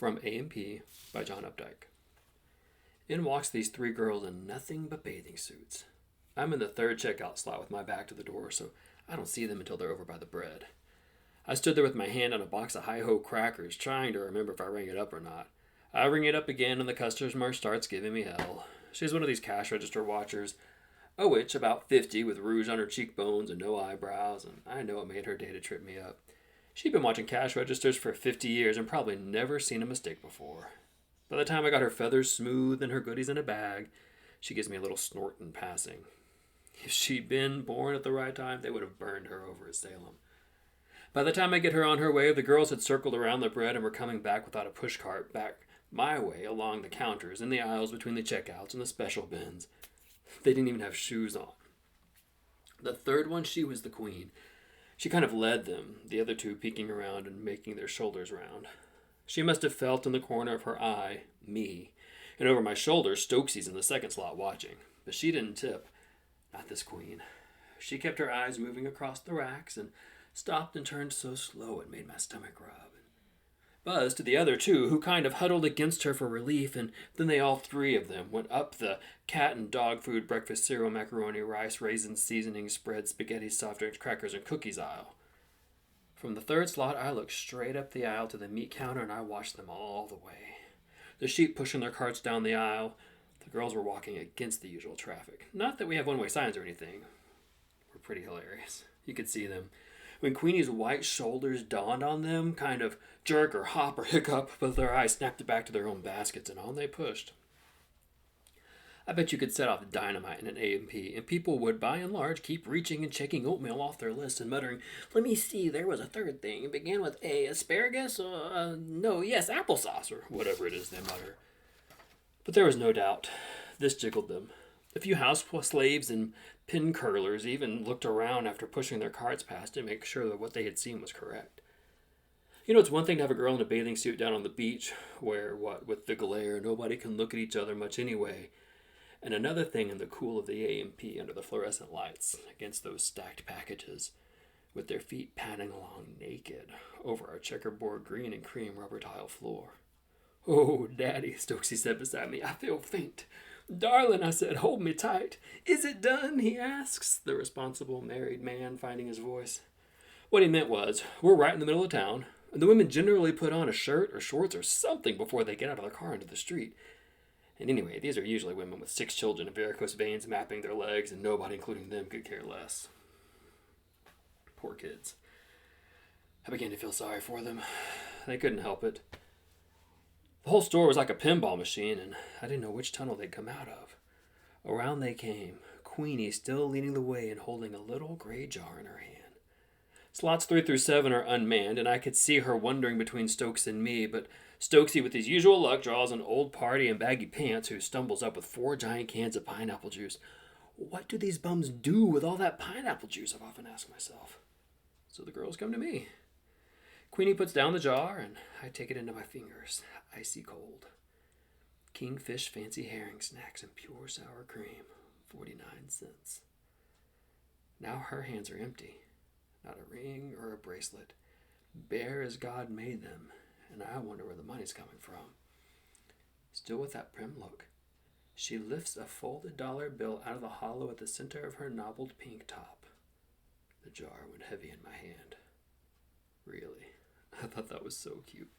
From A&P by John Updike. In walks these three girls in nothing but bathing suits. I'm in the third checkout slot with my back to the door, so I don't see them until they're over by the bread. I stood there with my hand on a box of hi-ho crackers, trying to remember if I rang it up or not. I ring it up again, and the customer starts giving me hell. She's one of these cash register watchers, a witch about 50 with rouge on her cheekbones and no eyebrows, and I know it made her day to trip me up. She'd been watching cash registers for 50 years and probably never seen a mistake before. By the time I got her feathers smooth and her goodies in a bag, she gives me a little snort in passing. If she'd been born at the right time, they would have burned her over at Salem. By the time I get her on her way, the girls had circled around the bread and were coming back without a pushcart back my way along the counters, in the aisles between the checkouts and the special bins. They didn't even have shoes on. The third one, she was the queen. She kind of led them, the other two peeking around and making their shoulders round. She must have felt in the corner of her eye, me, and over my shoulder, Stokesy's in the second slot watching. But she didn't tip. Not this queen. She kept her eyes moving across the racks and stopped and turned so slow it made my stomach rub. Buzzed to the other two, who kind of huddled against her for relief, and then they all three of them went up the cat and dog food, breakfast cereal, macaroni, rice, raisins, seasoning, spread, spaghetti, soft drinks, crackers, and cookies aisle. From the third slot, I looked straight up the aisle to the meat counter, and I watched them all the way. The sheep pushing their carts down the aisle. The girls were walking against the usual traffic. Not that we have one-way signs or anything. We're pretty hilarious. You could see them. When Queenie's white shoulders dawned on them, kind of jerk or hop or hiccup, but their eyes snapped back to their own baskets, and on they pushed. I bet you could set off dynamite in an A&P, and people would, by and large, keep reaching and checking oatmeal off their list and muttering, "Let me see, there was a third thing. It began with A, asparagus? Yes, applesauce," or whatever it is they mutter. But there was no doubt. This jiggled them. A few house slaves and pin curlers even looked around after pushing their carts past to make sure that what they had seen was correct. You know, it's one thing to have a girl in a bathing suit down on the beach where, with the glare, nobody can look at each other much anyway. And another thing in the cool of the A&P under the fluorescent lights against those stacked packages, with their feet padding along naked over our checkerboard green and cream rubber tile floor. "Oh, Daddy," Stokesy said beside me, "I feel faint." "Darling," I said, "hold me tight." "Is it done?" he asks, the responsible married man finding his voice. What he meant was, we're right in the middle of town, and the women generally put on a shirt or shorts or something before they get out of their car into the street. And anyway, these are usually women with 6 children and varicose veins mapping their legs, and nobody, including them, could care less. Poor kids. I began to feel sorry for them. They couldn't help it. The whole store was like a pinball machine, and I didn't know which tunnel they'd come out of. Around they came, Queenie still leading the way and holding a little gray jar in her hand. Slots 3 through 7 are unmanned, and I could see her wandering between Stokes and me, but Stokesy, with his usual luck, draws an old party in baggy pants who stumbles up with 4 giant cans of pineapple juice. What do these bums do with all that pineapple juice, I've often asked myself. So the girls come to me. Queenie puts down the jar, and I take it into my fingers, icy cold. Kingfish fancy herring snacks and pure sour cream, 49 cents. Now her hands are empty. Not a ring or a bracelet. Bare as God made them, and I wonder where the money's coming from. Still with that prim look, she lifts a folded dollar bill out of the hollow at the center of her nobbled pink top. The jar went heavy in my hand. Really, I thought that was so cute.